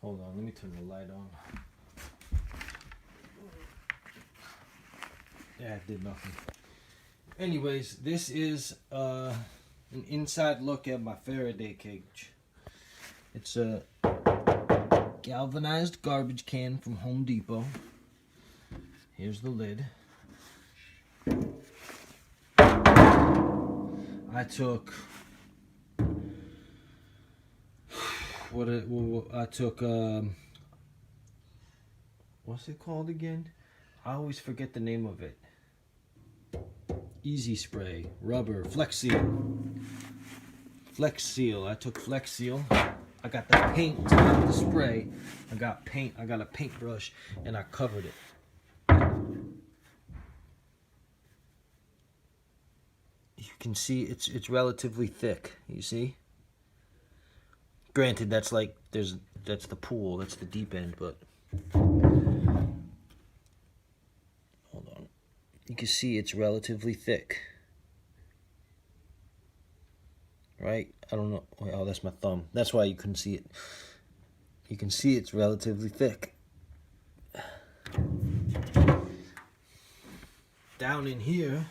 Hold on, let me turn the light on. Yeah, it did nothing. Anyways, this is an inside look at my Faraday cage. It's a galvanized garbage can from Home Depot. Here's the lid. I took what's it called again? I always forget the name of it. Easy spray, rubber, Flex Seal. Flex Seal. I took Flex Seal. I got the paint, not the spray. I got paint. I got a paintbrush and I covered it. You can see it's relatively thick. You see? Granted, that's like that's the pool. That's the deep end, but hold on. You can see it's relatively thick. Right? I don't know. Oh, that's my thumb. That's why you couldn't see it. You can see it's relatively thick. Down in here,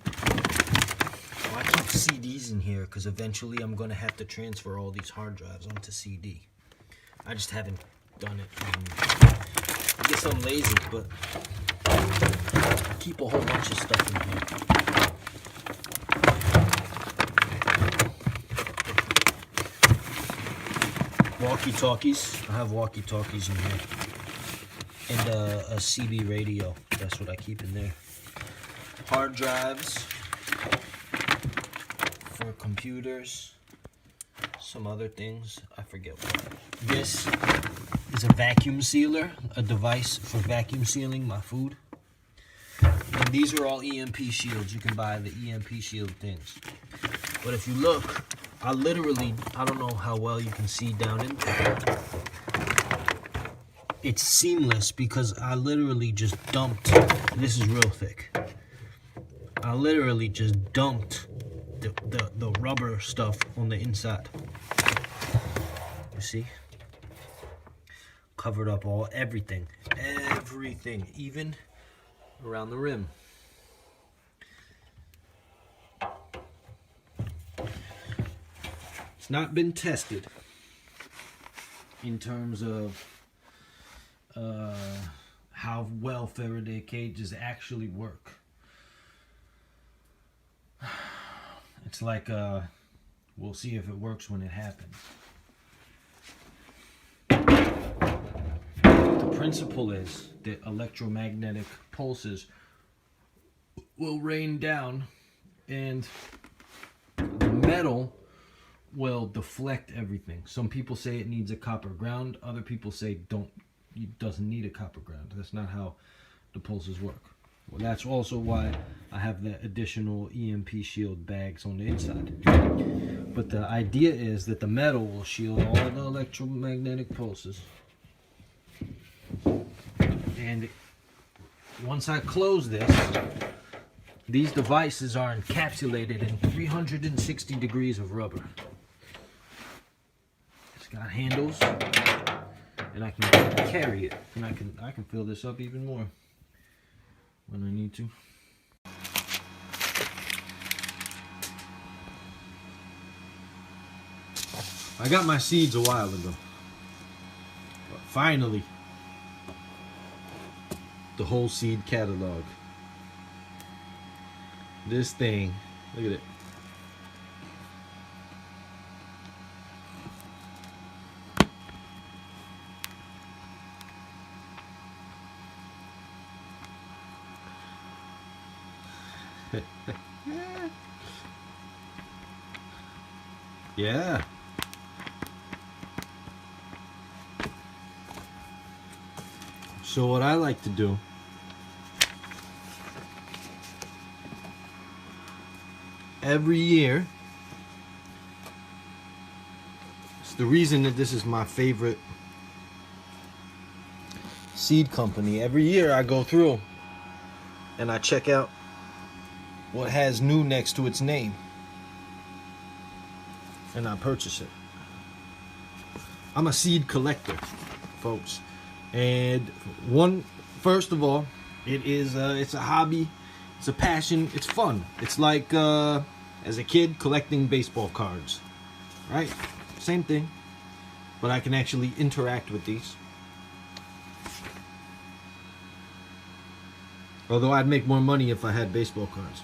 I keep CDs in here because eventually I'm going to have to transfer all these hard drives onto CD. I just haven't done it. I guess I'm lazy, but I keep a whole bunch of stuff in here. Walkie-talkies. I have walkie-talkies in here. And a CB radio. That's what I keep in there. Hard drives for computers. Some other things. I forget what. This is a vacuum sealer. A device for vacuum sealing my food. And these are all EMP shields. You can buy the EMP shield things. But if you look, I don't know how well you can see down into it. It's seamless because I literally just dumped, this is real thick. I literally just dumped the rubber stuff on the inside. You see? Covered up everything, even around the rim. It's not been tested in terms of how well Faraday cages actually work. It's like we'll see if it works when it happens. The principle is that electromagnetic pulses will rain down and the metal will deflect everything. Some people say it needs a copper ground. Other people say it doesn't need a copper ground. That's not how the pulses work. Well, that's also why I have the additional EMP shield bags on the inside. But the idea is that the metal will shield all the electromagnetic pulses. And once I close this, these devices are encapsulated in 360 degrees of rubber. It's got handles, and I can carry it, and I can fill this up even more when I need to. I got my seeds a while ago, but finally, the whole seed catalog. This thing, look at it. Yeah. So what I like to do every year, it's the reason that this is my favorite seed company. Every year I go through and I check out what has new next to its name and I purchase it. I'm a seed collector, folks. And first of all, it's a hobby, it's a passion, it's fun. It's like as a kid collecting baseball cards, right? Same thing, but I can actually interact with these. Although I'd make more money if I had baseball cards.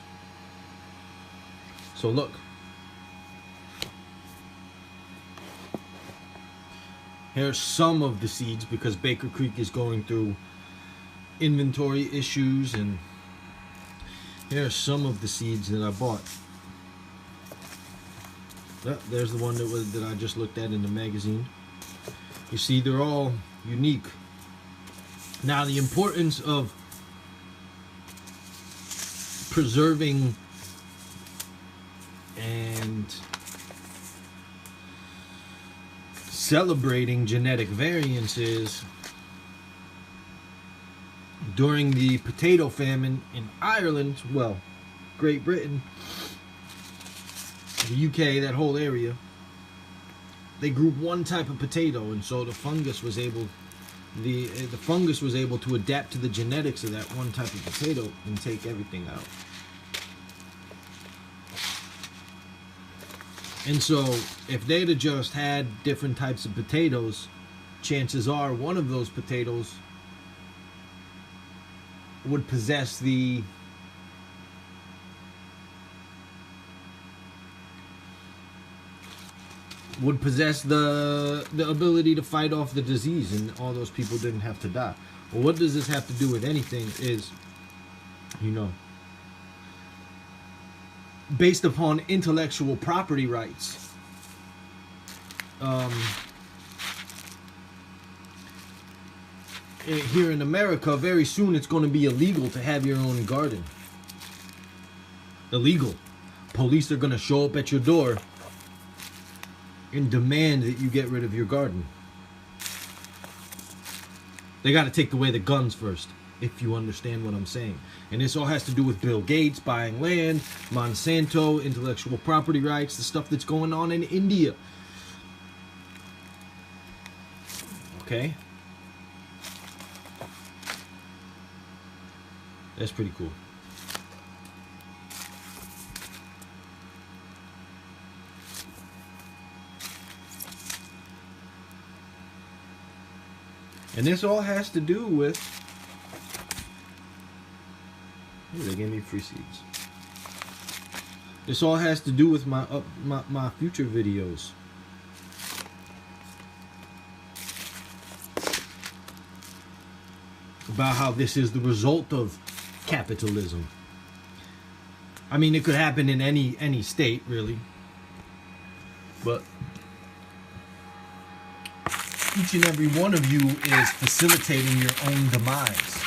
So look. Here's some of the seeds because Baker Creek is going through inventory issues, and here are some of the seeds that I bought. There's the one that I just looked at in the magazine. You see, they're all unique. Now, the importance of preserving and celebrating genetic variances during the potato famine in Ireland, well, Great Britain, the UK, that whole area, they grew one type of potato, and so the fungus was able to adapt to the genetics of that one type of potato and take everything out. And so, if they'd have just had different types of potatoes, chances are one of those potatoes would possess the ability to fight off the disease, and all those people didn't have to die. Well, what does this have to do with anything is, based upon intellectual property rights. Here in America, very soon it's going to be illegal to have your own garden. Illegal. Police are going to show up at your door and demand that you get rid of your garden. They got to take away the guns first, if you understand what I'm saying. And this all has to do with Bill Gates buying land, Monsanto, intellectual property rights, the stuff that's going on in India. Okay? That's pretty cool. And this all has to do with... Ooh, they gave me free seeds. This all has to do with my future videos. About how this is the result of capitalism. I mean, it could happen in any state, really. But each and every one of you is facilitating your own demise.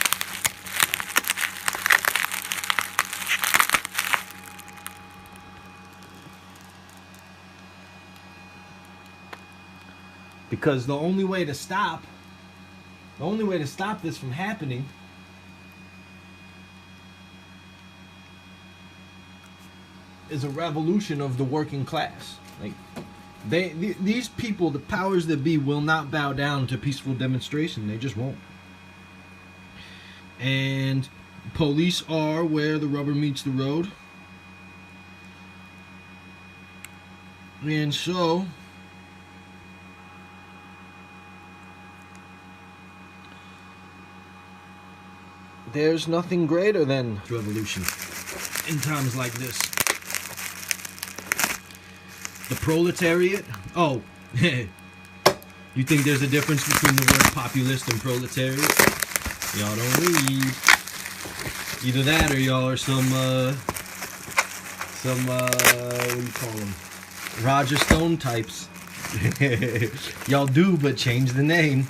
Because the only way to stop this from happening is a revolution of the working class. Like, these people, the powers that be, will not bow down to peaceful demonstration. They just won't. And police are where the rubber meets the road. And so there's nothing greater than revolution in times like this. The proletariat? Oh, you think there's a difference between the word populist and proletariat? Y'all don't read. Either that or y'all are some what do you call them? Roger Stone types. Y'all do, but change the name.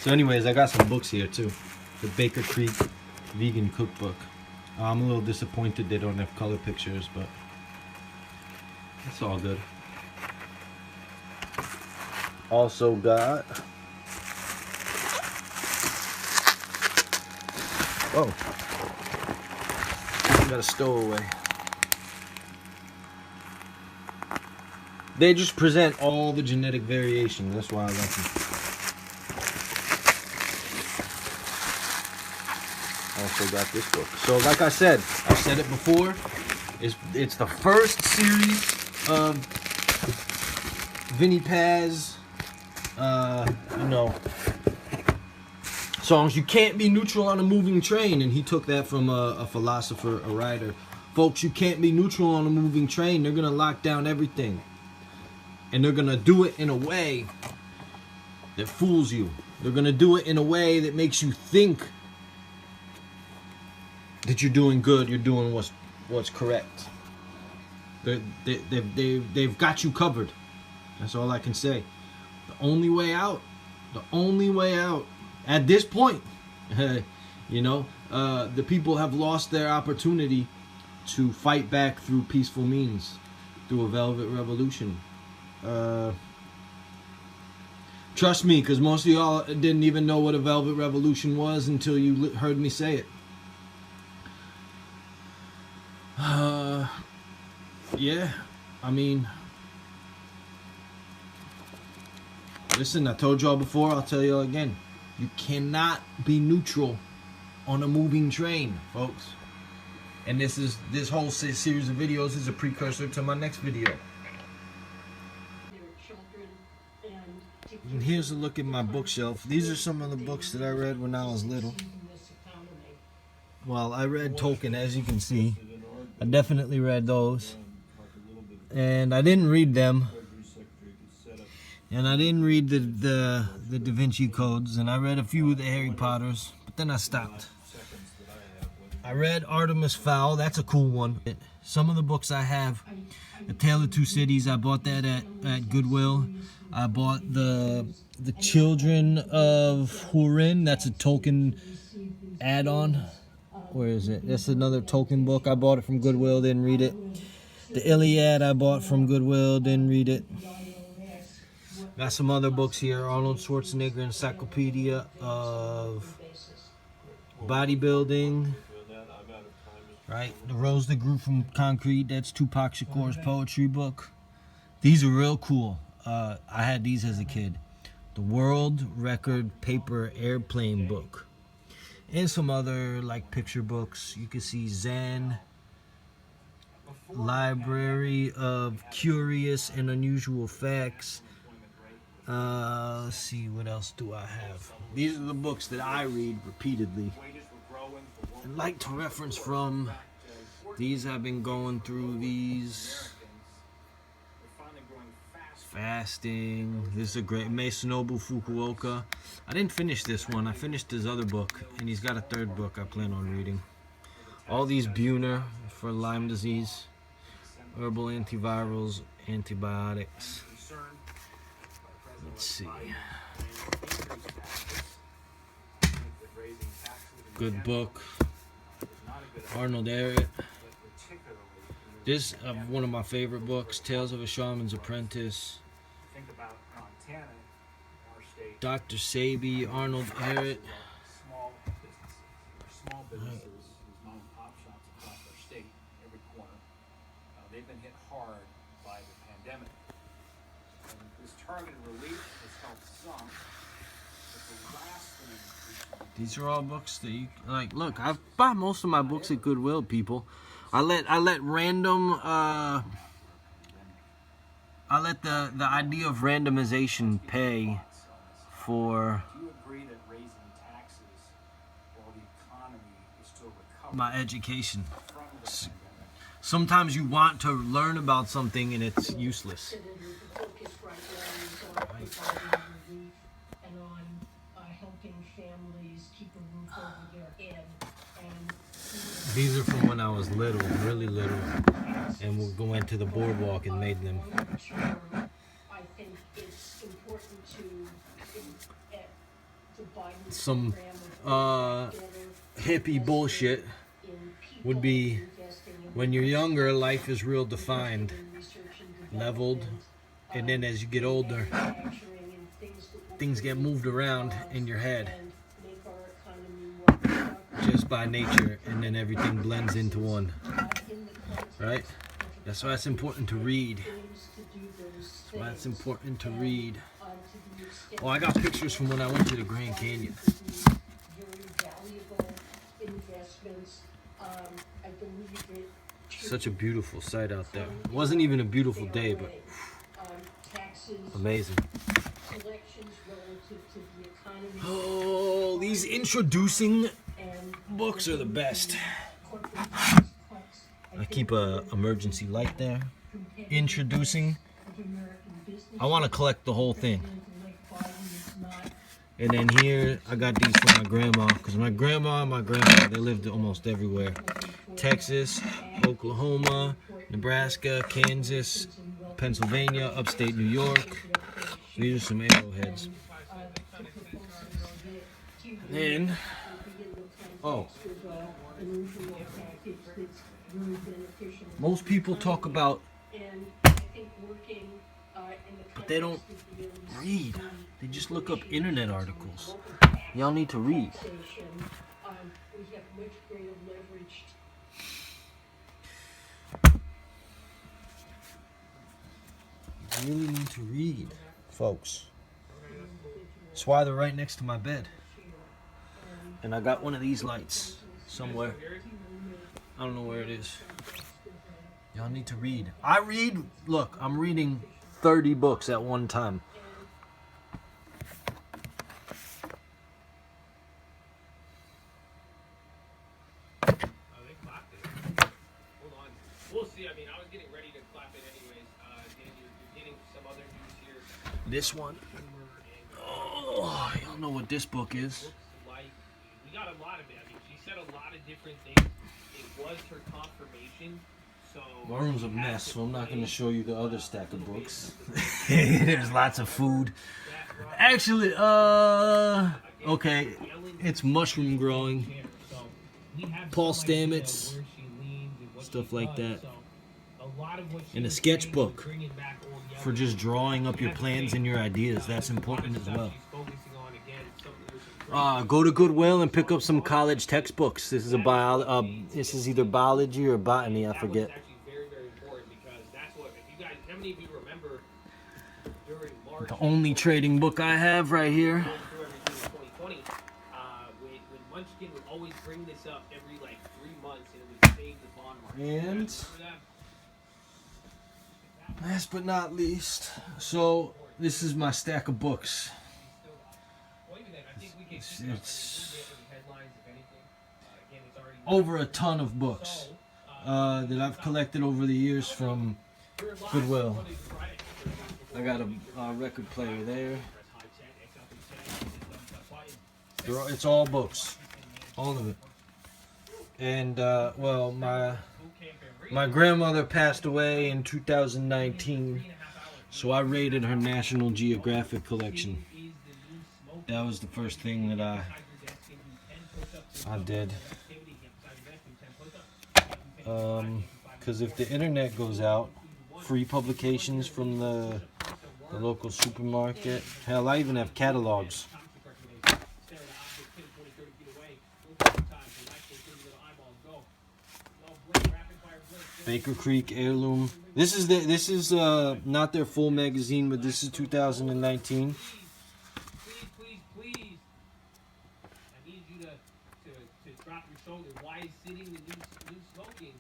So anyways, I got some books here too. The Baker Creek Vegan Cookbook. I'm a little disappointed they don't have color pictures, but it's all good. Also got... Oh. Got a stowaway. They just present all the genetic variation. That's why I like them. Also got this book. So like I said it before, it's the first series of Vinnie Paz, songs. You can't be neutral on a moving train, and he took that from a philosopher, a writer. Folks, you can't be neutral on a moving train. They're gonna lock down everything, and they're gonna do it in a way that fools you. They're gonna do it in a way that makes you think that you're doing good, you're doing what's correct. They've got you covered. That's all I can say. The only way out at this point, the people have lost their opportunity to fight back through peaceful means, through a velvet revolution. Trust me, because most of y'all didn't even know what a velvet revolution was until you heard me say it. Yeah, I mean, listen, I told y'all before, I'll tell y'all again. You cannot be neutral on a moving train, folks. And this whole series of videos is a precursor to my next video. And here's a look at my bookshelf. These are some of the books that I read when I was little. Well, I read Tolkien, as you can see. I definitely read those. And I didn't read them. And I didn't read the Da Vinci Codes. And I read a few of the Harry Potters. But then I stopped. I read Artemis Fowl. That's a cool one. Some of the books I have. A Tale of Two Cities. I bought that at Goodwill. I bought the Children of Hurin. That's a Tolkien add-on. Where is it? That's another Tolkien book. I bought it from Goodwill, didn't read it. The Iliad I bought from Goodwill, didn't read it. Got some other books here. Arnold Schwarzenegger Encyclopedia of Bodybuilding. Right? The Rose That Grew from Concrete. That's Tupac Shakur's poetry book. These are real cool. I had these as a kid. The World Record Paper Airplane book. And some other like picture books. You can see Zen, Library of Curious and Unusual Facts. Let's see, what else do I have? These are the books that I read repeatedly and like to reference from. These I've been going through these. Fasting. This is a great Masanobu Fukuoka. I didn't finish this one. I finished his other book, and he's got a third book I plan on reading. All these Buhner for Lyme disease, herbal antivirals, antibiotics. Let's see. Good book. Arnold Ehret. This is one of my favorite books, Tales of a Shaman's Apprentice. Dr. Sabi, Arnold Ehret. Small businesses, these mom and pop shops across our state, every corner, they've been hit hard by the pandemic. And this targeted relief has helped some, but the last thing these are all books that you like. Look, I've bought most of my books at Goodwill, people. I let random I let the idea of randomization pay for my education. Sometimes you want to learn about something and it's useless. These are from when I was little, really little, and we'll go into the boardwalk and made them. Some hippie bullshit would be, when you're younger, life is real defined, leveled, and then as you get older, things get moved around in your head just by nature, and then everything blends into one, right? That's why it's important to read Why it's important to read. Oh, I got pictures from when I went to the Grand Canyon. Such a beautiful sight out there. It wasn't even a beautiful day, but amazing. Oh, these introducing books are the best. I keep a emergency light there. Introducing. I want to collect the whole thing. And then here, I got these for my grandma, because my grandma and my grandpa, they lived almost everywhere. Texas, Oklahoma, Nebraska, Kansas, Pennsylvania, upstate New York. These are some arrowheads. And, oh, most people talk about, but they don't read. They just look up internet articles. Y'all need to read. You really need to read, folks. That's why they're right next to my bed. And I got one of these lights somewhere. I don't know where it is. Y'all need to read. I read, look, I'm reading 30 books at one time. We'll see. I mean, I was getting ready to clap it anyways. Dan, you're getting some other news here. This one. Oh, y'all know what this book is. Like, we got a lot of it. I mean, she said a lot of different things. It was her confirmation. So my room's a mess, so I'm not going to show you the other stack of books. There's lots of food. Actually, okay, it's mushroom growing. Paul Stamets, stuff like that. And a sketchbook for just drawing up your plans and your ideas. That's important as well. Go to Goodwill and pick up some college textbooks. This is this is either biology or botany, I forget. The only trading book I have right here. Munchkin would always bring this up every like 3 months, and it would save the bond market. And last but not least, so this is my stack of books. It's over a ton of books that I've collected over the years from Goodwill. I got a record player there. It's all books, all of it. And well, my grandmother passed away in 2019, so I raided her National Geographic collection. That was the first thing that I did. Because if the internet goes out, free publications from the local supermarket. Hell, I even have catalogs. Baker Creek Heirloom. This is not their full magazine, but this is 2019. Please. I need you to drop your shoulder. Why is sitting the new smoking?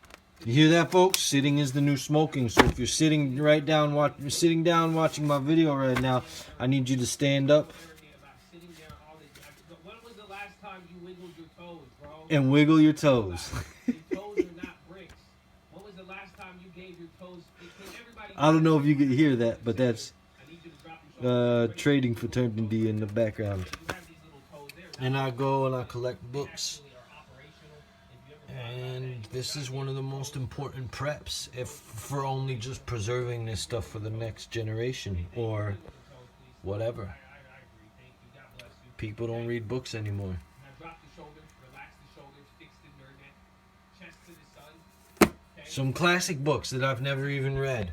You hear that, folks? Sitting is the new smoking. So if you're sitting down watching my video right now, I need you to stand up. When was the last time you wiggled your toes, bro? And wiggle your toes. Your toes are not bricks. When was the last time you gave your toes? I don't know if you could hear that, but that's trading fraternity in the background. And I go and I collect books. And this is one of the most important preps, if for only just preserving this stuff for the next generation or whatever. People don't read books anymore. Some classic books that I've never even read.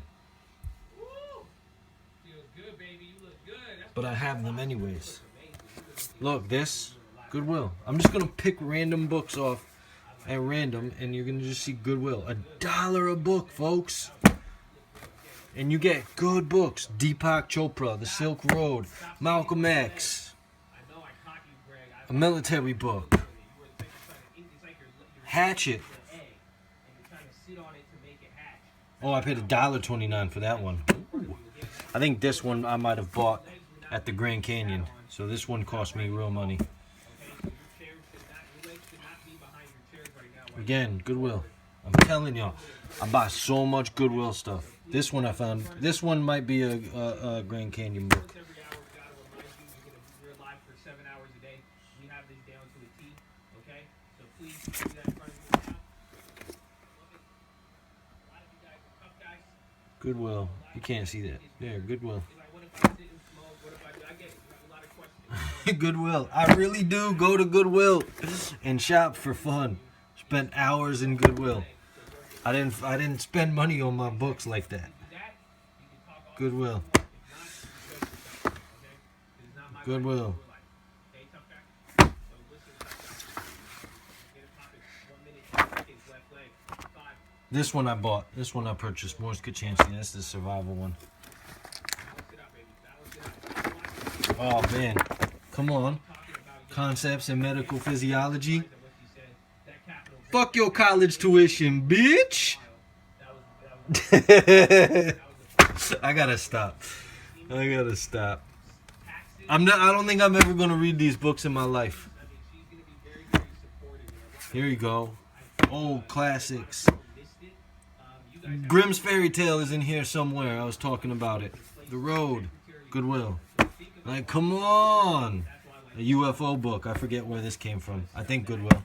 But I have them anyways. Look, this, Goodwill. I'm just going to pick random books off at random, and you're going to just see Goodwill. $1 a book, folks. And you get good books. Deepak Chopra, The Silk Road, Malcolm X, a military book, Hatchet. Oh, I paid $1.29 for that one. Ooh. I think this one I might have bought at the Grand Canyon. So this one cost me real money. Again, Goodwill. I'm telling y'all, I buy so much Goodwill stuff. This one I found. This one might be a Grand Canyon book. Goodwill. You can't see that. There, Goodwill. Goodwill. I really do go to Goodwill and shop for fun. Spent hours in Goodwill. I didn't spend money on my books like that. Goodwill. Goodwill. This one I bought. This one I purchased. Morris Kachansky. That's the survival one. Oh man. Come on. Concepts in Medical Physiology. Fuck your college tuition, bitch. I gotta stop. I don't think I'm ever gonna read these books in my life. Here you go. Old classics. Grimm's Fairy Tale is in here somewhere. I was talking about it. The Road. Goodwill. Like, come on. A UFO book. I forget where this came from. I think Goodwill.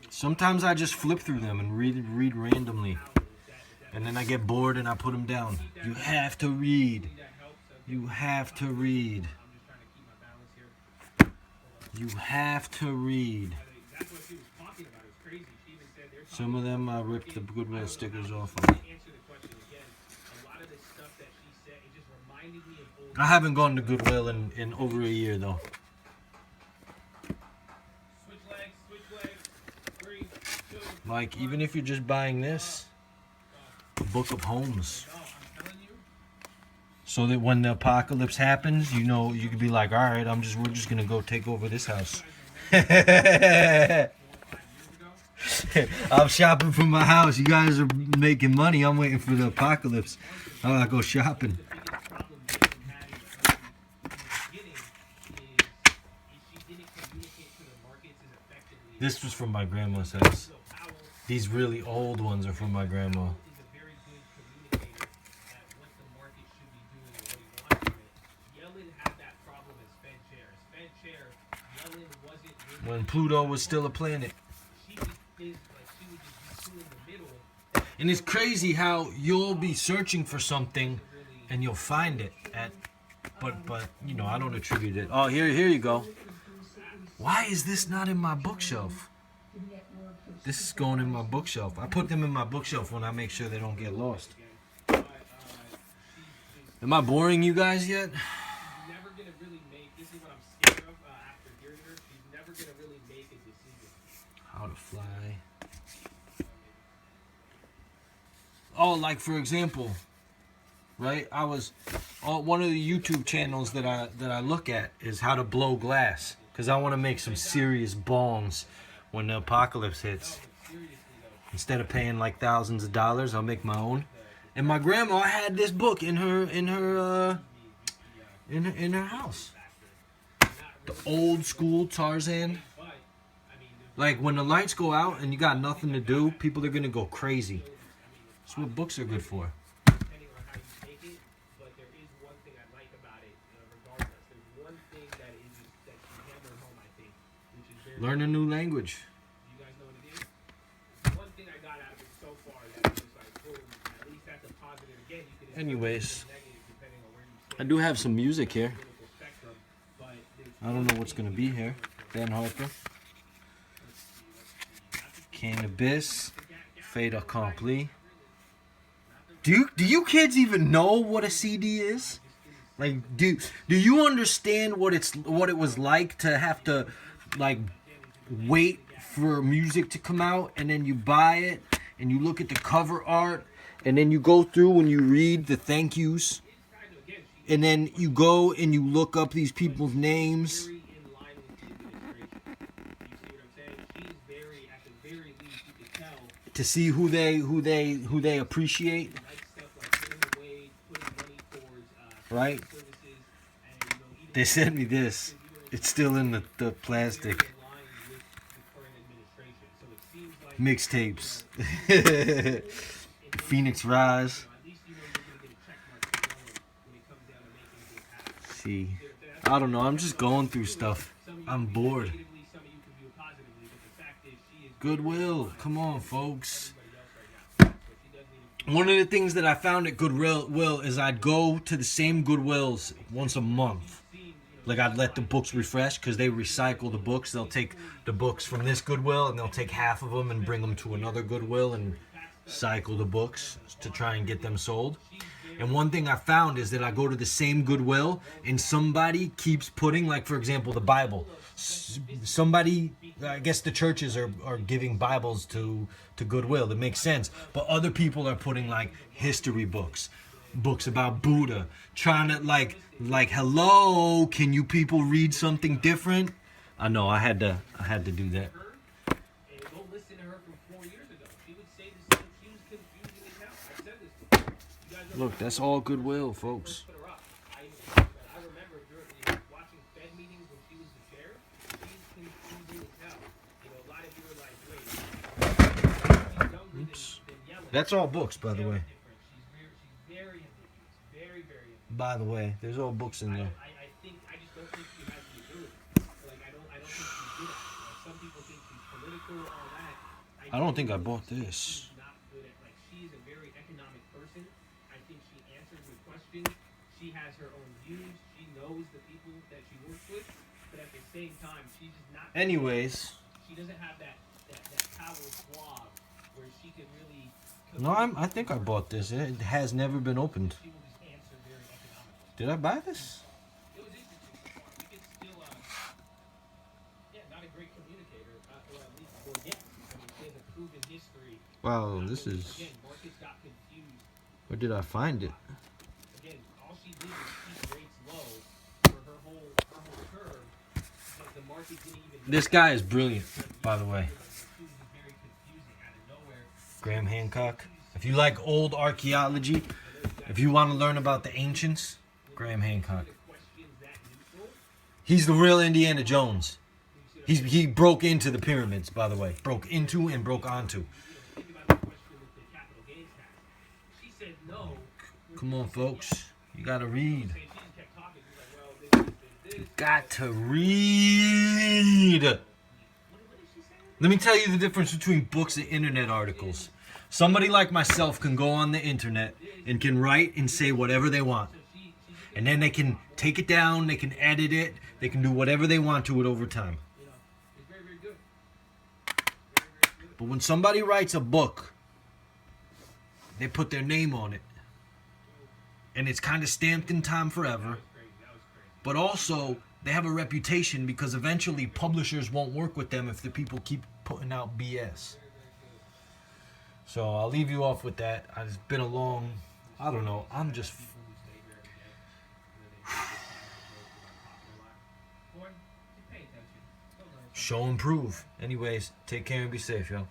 Sometimes I just flip through them and read randomly. And then I get bored and I put them down. You have to read. You have to read. You have to read. Some of them I ripped the Goodwill stickers off of. I haven't gone to Goodwill in over a year though. Like, even if you're just buying this, a book of homes. So that when the apocalypse happens, you know, you could be like, all right, we're just gonna go take over this house. I'm shopping for my house. You guys are making money. I'm waiting for the apocalypse. I go shopping. This was from my grandma's house. These really old ones are from my grandma. When Pluto was still a planet. And it's crazy how you'll be searching for something and you'll find it but you know, I don't attribute it. Oh, here you go. Why is this not in my bookshelf? This is going in my bookshelf. I put them in my bookshelf when I make sure they don't get lost. Am I boring you guys yet? How to fly. Oh, like for example, right? One of the YouTube channels that I look at is how to blow glass, because I want to make some serious bongs when the apocalypse hits. Instead of paying like thousands of dollars, I'll make my own. And my grandma had this book in her house. The old school Tarzan. Like when the lights go out and you got nothing to do, people are gonna go crazy. That's what books are good for. Learn a new language. Anyways, I do have some music here. I don't know what's gonna be here. Ben Harper. Cannabis. Fait accompli. Do you kids even know what a CD is? Like, do you understand what it was like to have to like wait for music to come out, and then you buy it, and you look at the cover art, and then you go through and you read the thank yous, and then you go and you look up these people's names to see who they appreciate, right? They sent me this. It's still in the plastic. Mixtapes. Phoenix Rise. See, I don't know. I'm just going through stuff. I'm bored. Goodwill. Come on, folks. One of the things that I found at Goodwill is I'd go to the same Goodwills once a month. Like, I'd let the books refresh because they recycle the books. They'll take the books from this Goodwill and they'll take half of them and bring them to another Goodwill and cycle the books to try and get them sold. And one thing I found is that I go to the same Goodwill and somebody keeps putting, like, for example, the Bible. Somebody, I guess the churches are giving Bibles to Goodwill. That makes sense. But other people are putting, like, history books about Buddha, trying to, like, hello, can you people read something different? I know, I had to do that. Look, that's all Goodwill, folks. I remember watching Fed meetings when she was the chair. She's confusing as hell. You know, a lot of you are like, wait, she's younger Oops. than yelling. That's all books, by the way. She's very ambiguous. Very, very ambiguous. By the way, there's all books in there. I just don't think she has the ability. Like, I don't think she's good at it. Like, some people think she's political, all that. I don't think I bought this. She's not good at, like, she is a very economic person. I think she answers with questions. She has her own views. She knows the people that she works with. But at the same time, she's just not. Anyways. She doesn't have that power suave where she can really. No, I think I bought this. It has never been opened. She will just answer very economically. Did I buy this? It was interesting so far. You could still, not a great communicator, or at least, or yes. I mean, she has a proven history. Wow, this is. Again, markets got confused. Where did I find it? Again, all she did was keep rates low for her whole term. But the market didn't even. This guy is brilliant, by the way. It was very confusing out of nowhere. Graham Hancock. If you like old archaeology, if you want to learn about the ancients, Graham Hancock. He's the real Indiana Jones. He broke into the pyramids, by the way. Broke into and broke onto. Come on, folks. You gotta read. You got to read. Let me tell you the difference between books and internet articles. Somebody like myself can go on the internet and can write and say whatever they want. And then they can take it down, they can edit it, they can do whatever they want to it over time. But when somebody writes a book, they put their name on it. And it's kind of stamped in time forever. But also, they have a reputation because eventually publishers won't work with them if the people keep putting out BS. So I'll leave you off with that. It's been a long, I don't know, I'm just... Show and prove. Anyways, take care and be safe, y'all.